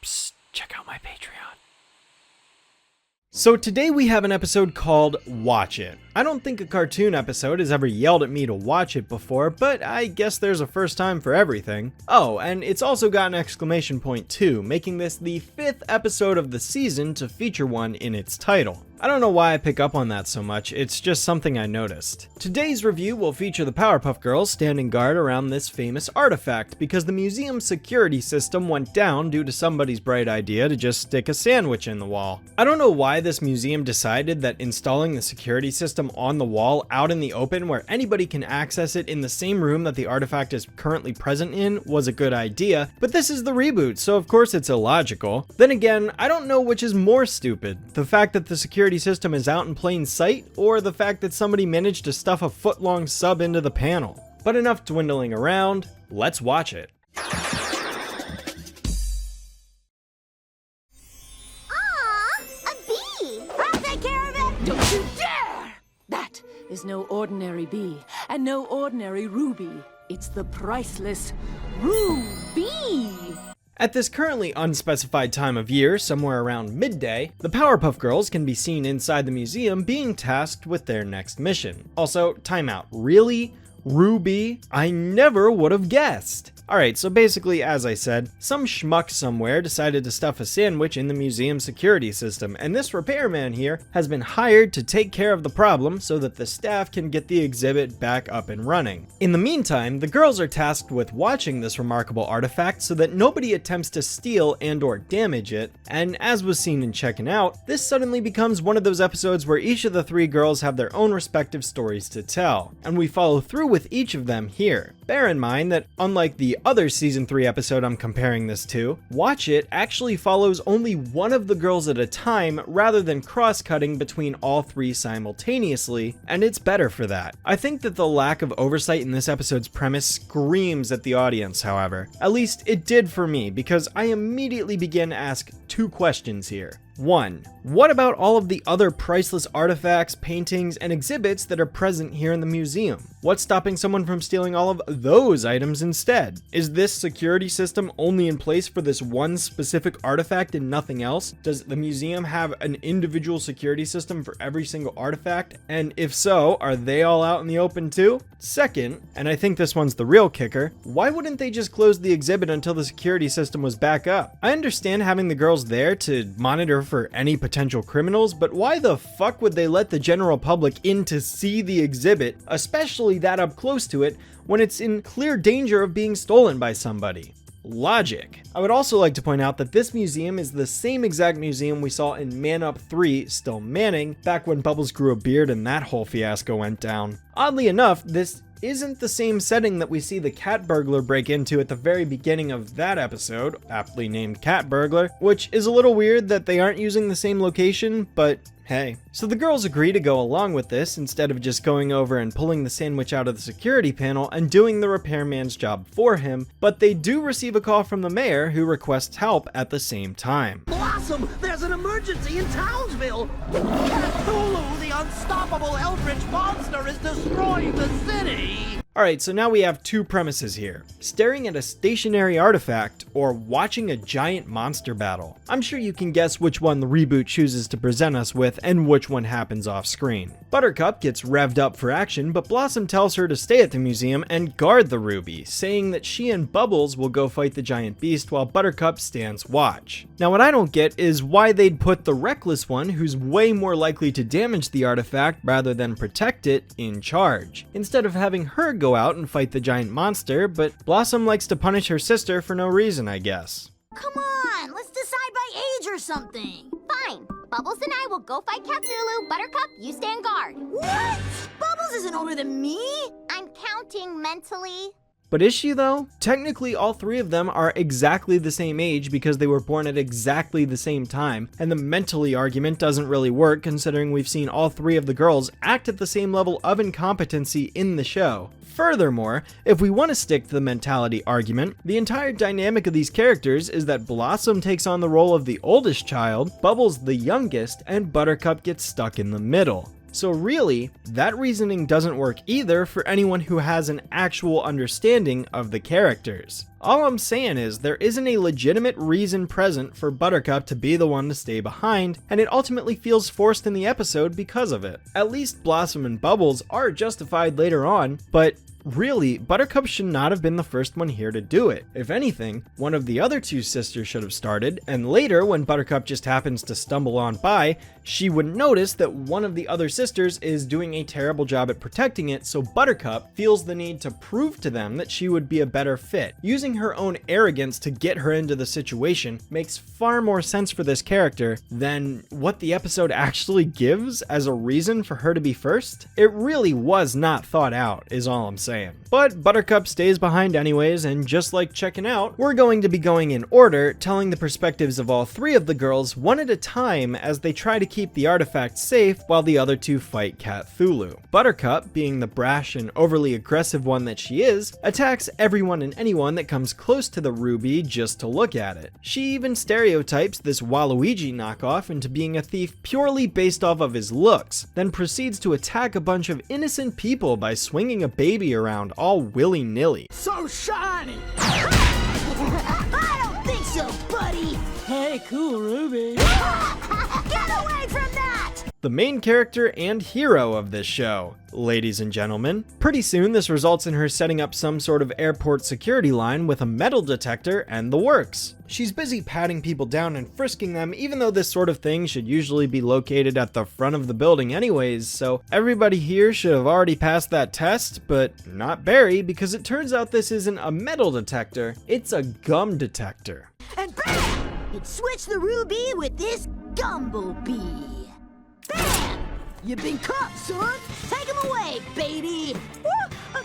Psst, check out my Patreon. So today we have an episode called Watch It. I don't think a cartoon episode has ever yelled at me to watch it before, but I guess there's a first time for everything. Oh, and it's also got an exclamation point too, making this the 5th episode of the season to feature one in its title. I don't know why I pick up on that so much, it's just something I noticed. Today's review will feature the Powerpuff Girls standing guard around this famous artifact because the museum's security system went down due to somebody's bright idea to just stick a sandwich in the wall. I don't know why this museum decided that installing the security system on the wall out in the open where anybody can access it in the same room that the artifact is currently present in was a good idea, but this is the reboot, so of course it's illogical. Then again, I don't know which is more stupid, the fact that the security system is out in plain sight, or the fact that somebody managed to stuff a foot-long sub into the panel. But enough dwindling around, let's watch it. Aw, a bee! I'll take care of it! Don't you dare! That is no ordinary bee, and no ordinary ruby. It's the priceless ruby! At this currently unspecified time of year, somewhere around midday, the Powerpuff Girls can be seen inside the museum being tasked with their next mission. Also, timeout. Really? Ruby? I never would have guessed! Alright, so basically, as I said, some schmuck somewhere decided to stuff a sandwich in the museum security system, and this repairman here has been hired to take care of the problem so that the staff can get the exhibit back up and running. In the meantime, the girls are tasked with watching this remarkable artifact so that nobody attempts to steal and or damage it, and as was seen in Checking Out, this suddenly becomes one of those episodes where each of the 3 girls have their own respective stories to tell, and we follow through with each of them here. Bear in mind that unlike the other season 3 episode I'm comparing this to, Watch It actually follows only one of the girls at a time rather than cross-cutting between all 3 simultaneously, and it's better for that. I think that the lack of oversight in this episode's premise screams at the audience, however. At least it did for me, because I immediately began to ask 2 questions here. 1. What about all of the other priceless artifacts, paintings, and exhibits that are present here in the museum? What's stopping someone from stealing all of those items instead? Is this security system only in place for this one specific artifact and nothing else? Does the museum have an individual security system for every single artifact? And if so, are they all out in the open too? Second, and I think this one's the real kicker, why wouldn't they just close the exhibit until the security system was back up? I understand having the girls there to monitor for any potential criminals, but why the fuck would they let the general public in to see the exhibit, especially that up close to it, when it's in clear danger of being stolen by somebody? Logic. I would also like to point out that this museum is the same exact museum we saw in Man Up 3, Still Manning, back when Bubbles grew a beard and that whole fiasco went down. Oddly enough, this isn't the same setting that we see the cat burglar break into at the very beginning of that episode, aptly named Cat Burglar, which is a little weird that they aren't using the same location, but hey. So the girls agree to go along with this instead of just going over and pulling the sandwich out of the security panel and doing the repairman's job for him, but they do receive a call from the mayor who requests help at the same time. Blossom, there's an emergency in Townsville! Cthulhu, the unstoppable eldritch monster, is destroying the city! Alright, so now we have 2 premises here. Staring at a stationary artifact, or watching a giant monster battle. I'm sure you can guess which one the reboot chooses to present us with, and which one happens off screen. Buttercup gets revved up for action, but Blossom tells her to stay at the museum and guard the ruby, saying that she and Bubbles will go fight the giant beast while Buttercup stands watch. Now what I don't get is why they'd put the reckless one, who's way more likely to damage the artifact rather than protect it, in charge, instead of having her go out and fight the giant monster, but Blossom likes to punish her sister for no reason, I guess. Come on, let's decide by age or something. Fine, Bubbles and I will go fight Cthulhu. Buttercup, you stand guard. What? Bubbles isn't older than me. I'm counting mentally. But is she though? Technically all 3 of them are exactly the same age because they were born at exactly the same time, and the mentally argument doesn't really work considering we've seen all 3 of the girls act at the same level of incompetency in the show. Furthermore, if we want to stick to the mentality argument, the entire dynamic of these characters is that Blossom takes on the role of the oldest child, Bubbles the youngest, and Buttercup gets stuck in the middle. So really, that reasoning doesn't work either for anyone who has an actual understanding of the characters. All I'm saying is there isn't a legitimate reason present for Buttercup to be the one to stay behind, and it ultimately feels forced in the episode because of it. At least Blossom and Bubbles are justified later on, but really, Buttercup should not have been the first one here to do it. If anything, one of the other two sisters should have started, and later, when Buttercup just happens to stumble on by, she would notice that one of the other sisters is doing a terrible job at protecting it, so Buttercup feels the need to prove to them that she would be a better fit. Using her own arrogance to get her into the situation makes far more sense for this character than what the episode actually gives as a reason for her to be first. It really was not thought out, is all I'm saying. But Buttercup stays behind anyways, and just like checking out, we're going to be going in order, telling the perspectives of all three of the girls one at a time as they try to keep the artifact safe while the other two fight Cthulhu. Buttercup, being the brash and overly aggressive one that she is, attacks everyone and anyone that comes close to the ruby just to look at it. She even stereotypes this Waluigi knockoff into being a thief purely based off of his looks, then proceeds to attack a bunch of innocent people by swinging a baby around all willy-nilly. So shiny! I don't think so, buddy! Hey, cool, Ruby. Get away from that! The main character and hero of this show, ladies and gentlemen. Pretty soon this results in her setting up some sort of airport security line with a metal detector and the works. She's busy patting people down and frisking them, even though this sort of thing should usually be located at the front of the building anyways, so everybody here should have already passed that test, but not Barry, because it turns out this isn't a metal detector, it's a gum detector. And bam! You'd switch the ruby with this Gumblebee. Bam! You've been caught, son! Take him away, baby!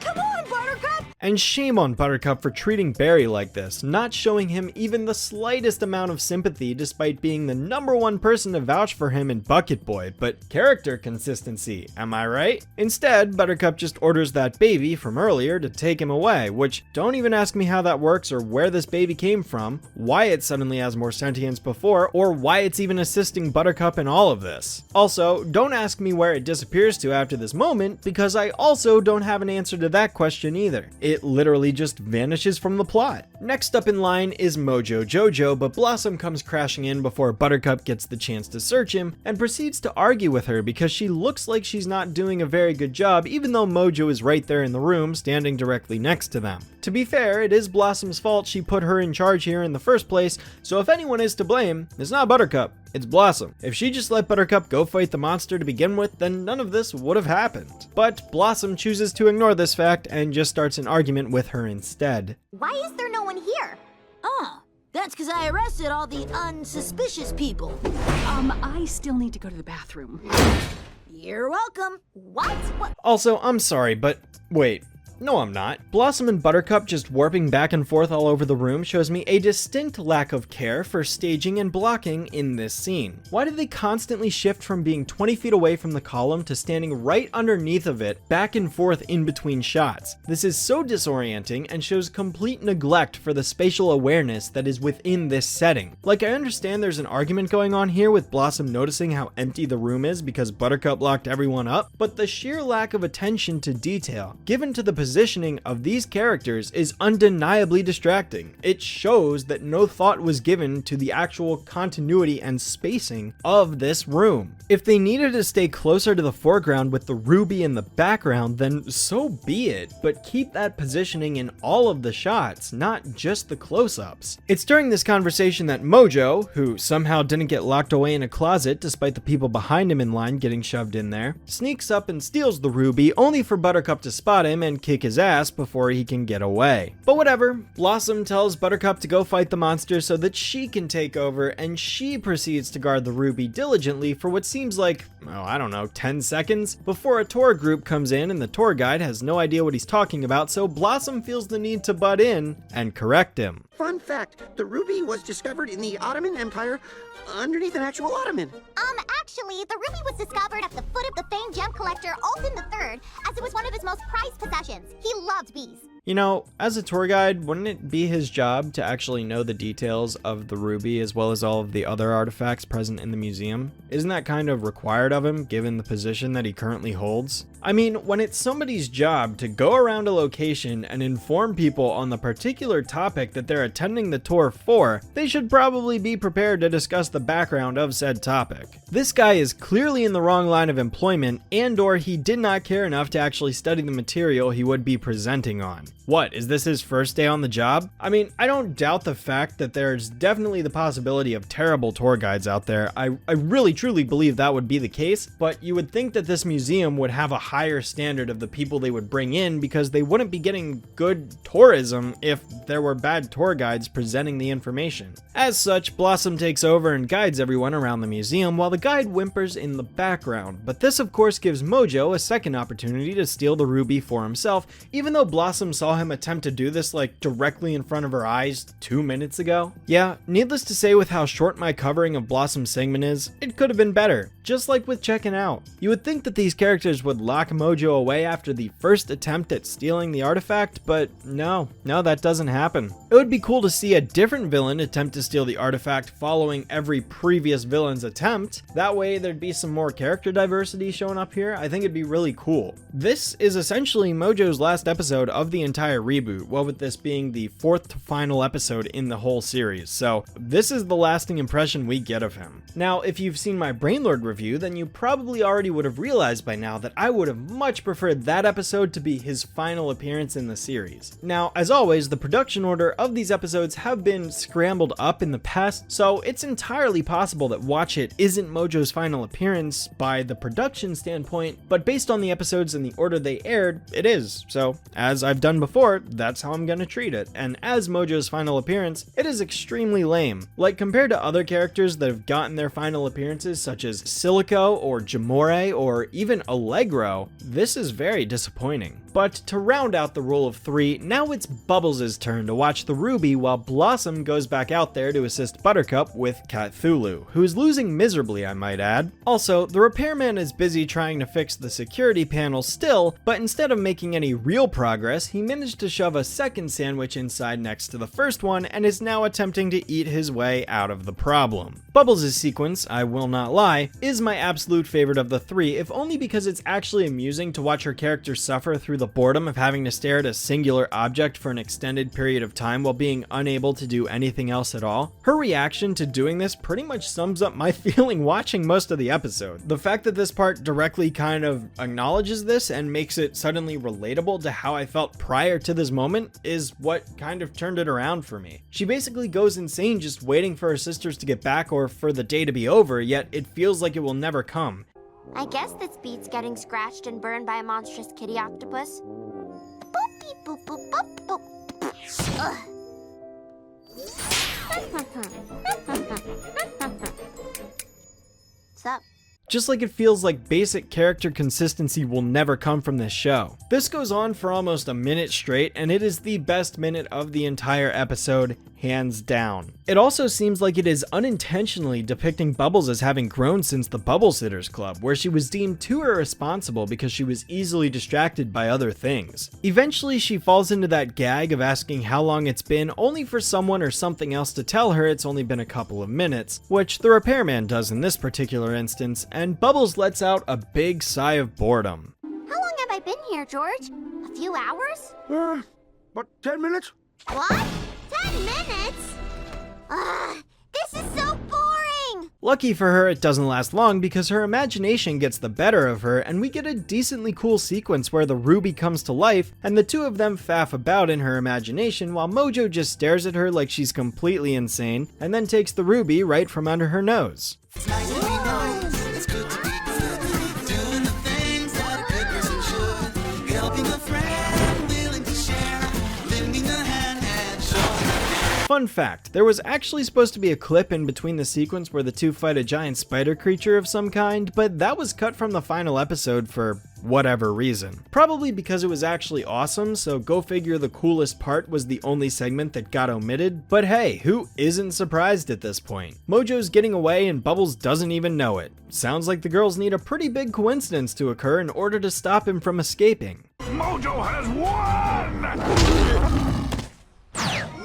Come on, Buttercup! And shame on Buttercup for treating Barry like this, not showing him even the slightest amount of sympathy despite being the #1 person to vouch for him in Bucket Boy, but character consistency, am I right? Instead, Buttercup just orders that baby from earlier to take him away, which don't even ask me how that works or where this baby came from, why it suddenly has more sentience before, or why it's even assisting Buttercup in all of this. Also, don't ask me where it disappears to after this moment, because I also don't have an answer to that question either. It literally just vanishes from the plot. Next up in line is Mojo Jojo, but Blossom comes crashing in before Buttercup gets the chance to search him and proceeds to argue with her because she looks like she's not doing a very good job, even though Mojo is right there in the room standing directly next to them. To be fair, it is Blossom's fault she put her in charge here in the first place, so if anyone is to blame, it's not Buttercup, it's Blossom. If she just let Buttercup go fight the monster to begin with, then none of this would have happened. But Blossom chooses to ignore this fact and just starts an argument with her instead. Why is there no one here? Oh, that's because I arrested all the unsuspicious people. I still need to go to the bathroom. You're welcome. What? Also, I'm sorry, but wait. No, I'm not. Blossom and Buttercup just warping back and forth all over the room shows me a distinct lack of care for staging and blocking in this scene. Why do they constantly shift from being 20 feet away from the column to standing right underneath of it, back and forth in between shots? This is so disorienting and shows complete neglect for the spatial awareness that is within this setting. Like, I understand there's an argument going on here with Blossom noticing how empty the room is because Buttercup locked everyone up, but the sheer lack of attention to detail given to the positioning of these characters is undeniably distracting. It shows that no thought was given to the actual continuity and spacing of this room. If they needed to stay closer to the foreground with the ruby in the background, then so be it, but keep that positioning in all of the shots, not just the close-ups. It's during this conversation that Mojo, who somehow didn't get locked away in a closet despite the people behind him in line getting shoved in there, sneaks up and steals the ruby only for Buttercup to spot him and kick his ass before he can get away. But whatever, Blossom tells Buttercup to go fight the monster so that she can take over, and she proceeds to guard the ruby diligently for what seems like, I don't know, 10 seconds before a tour group comes in and the tour guide has no idea what he's talking about, so Blossom feels the need to butt in and correct him. Fun fact, the ruby was discovered in the Ottoman Empire underneath an actual ottoman. Actually, the ruby was discovered at the foot of the famed gem collector Alton III, as it was one of his most prized possessions. He loved bees. You know, as a tour guide, wouldn't it be his job to actually know the details of the ruby as well as all of the other artifacts present in the museum? Isn't that kind of required of him given the position that he currently holds? I mean, when it's somebody's job to go around a location and inform people on the particular topic that they're attending the tour for, they should probably be prepared to discuss the background of said topic. This guy is clearly in the wrong line of employment, and or he did not care enough to actually study the material he would be presenting on. What, is this his first day on the job? I mean, I don't doubt the fact that there's definitely the possibility of terrible tour guides out there. I really truly believe that would be the case, but you would think that this museum would have a higher standard of the people they would bring in because they wouldn't be getting good tourism if there were bad tour guides presenting the information. As such, Blossom takes over and guides everyone around the museum while the guide whimpers in the background, but this of course gives Mojo a second opportunity to steal the ruby for himself, even though Blossom saw him attempt to do this like directly in front of her eyes 2 minutes ago. Yeah, needless to say, with how short my covering of Blossom's segment is, it could have been better, just like with checking out. You would think that these characters would lock Mojo away after the first attempt at stealing the artifact, but no, that doesn't happen. It would be cool to see a different villain attempt to steal the artifact following every previous villain's attempt. That way there'd be some more character diversity showing up here. I think it'd be really cool. This is essentially Mojo's last episode of the entire reboot, well, with this being the fourth to final episode in the whole series, so this is the lasting impression we get of him. Now, if you've seen my Brainlord review, then you probably already would have realized by now that I would have much preferred that episode to be his final appearance in the series. Now, as always, the production order of these episodes have been scrambled up in the past, so it's entirely possible that Watch It isn't Mojo's final appearance by the production standpoint, but based on the episodes and the order they aired, it is. So, as I've done before, that's how I'm gonna treat it. And as Mojo's final appearance, it is extremely lame. Like, compared to other characters that have gotten their final appearances, such as Silico or Jamore or even Allegro, this is very disappointing. But to round out the rule of three, now it's Bubbles' turn to watch the ruby while Blossom goes back out there to assist Buttercup with Cthulhu, who is losing miserably, I might add. Also, the repairman is busy trying to fix the security panel still, but instead of making any real progress, he managed to shove a second sandwich inside next to the first one and is now attempting to eat his way out of the problem. Bubbles' sequence, I will not lie, is my absolute favorite of the three, if only because it's actually amusing to watch her character suffer through the boredom of having to stare at a singular object for an extended period of time while being unable to do anything else at all. Her reaction to doing this pretty much sums up my feeling watching most of the episode. The fact that this part directly kind of acknowledges this and makes it suddenly relatable to how I felt prior to this moment is what kind of turned it around for me. She basically goes insane just waiting for her sisters to get back or for the day to be over, yet it feels like it will never come. I guess this beats getting scratched and burned by a monstrous kitty octopus. Boop, beep, boop, boop, boop, boop. Ugh. Sup? Just like it feels like basic character consistency will never come from this show. This goes on for almost a minute straight, and it is the best minute of the entire episode, hands down. It also seems like it is unintentionally depicting Bubbles as having grown since the Bubble Sitters Club, where she was deemed too irresponsible because she was easily distracted by other things. Eventually, she falls into that gag of asking how long it's been, only for someone or something else to tell her it's only been a couple of minutes, which the repairman does in this particular instance, and Bubbles lets out a big sigh of boredom. How long have I been here, George? A few hours? What, 10 minutes? What? 10 minutes? This is so boring! Lucky for her, it doesn't last long because her imagination gets the better of her, and we get a decently cool sequence where the ruby comes to life and the two of them faff about in her imagination while Mojo just stares at her like she's completely insane and then takes the ruby right from under her nose. It's nice to be nice, it's good to be good, doing the things that a good person should, helping a friend, willing to share, lending a hand and showing. Fun fact, there was actually supposed to be a clip in between the sequence where the two fight a giant spider creature of some kind, but that was cut from the final episode for whatever reason. Probably because it was actually awesome, so go figure the coolest part was the only segment that got omitted, but hey, who isn't surprised at this point? Mojo's getting away and Bubbles doesn't even know it. Sounds like the girls need a pretty big coincidence to occur in order to stop him from escaping. Mojo has won!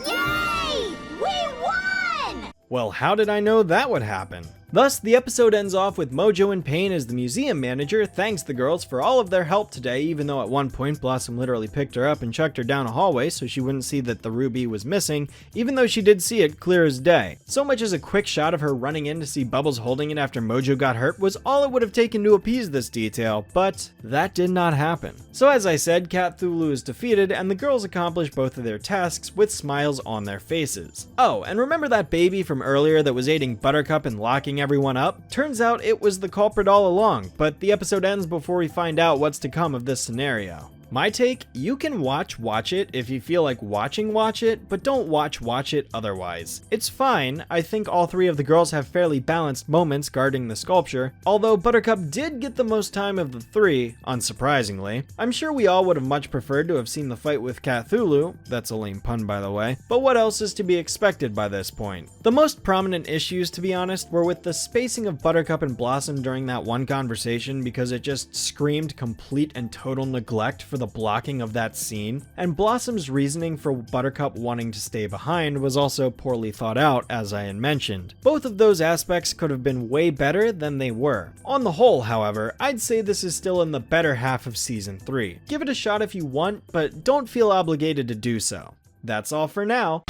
Yay! We won! Well, how did I know that would happen? Thus, the episode ends off with Mojo in pain as the museum manager thanks the girls for all of their help today, even though at one point Blossom literally picked her up and chucked her down a hallway so she wouldn't see that the ruby was missing, even though she did see it clear as day. So much as a quick shot of her running in to see Bubbles holding it after Mojo got hurt was all it would have taken to appease this detail, but that did not happen. So as I said, Cthulhu is defeated and the girls accomplish both of their tasks with smiles on their faces. Oh, and remember that baby from earlier that was aiding Buttercup and locking everyone up? Turns out it was the culprit all along, but the episode ends before we find out what's to come of this scenario. My take, you can watch it if you feel like watch it, but don't watch it otherwise. It's fine, I think all three of the girls have fairly balanced moments guarding the sculpture, although Buttercup did get the most time of the three, unsurprisingly. I'm sure we all would have much preferred to have seen the fight with Cthulhu, that's a lame pun by the way, but what else is to be expected by this point? The most prominent issues, to be honest, were with the spacing of Buttercup and Blossom during that one conversation because it just screamed complete and total neglect for the blocking of that scene, and Blossom's reasoning for Buttercup wanting to stay behind was also poorly thought out, as I had mentioned. Both of those aspects could have been way better than they were. On the whole, however, I'd say this is still in the better half of Season 3. Give it a shot if you want, but don't feel obligated to do so. That's all for now.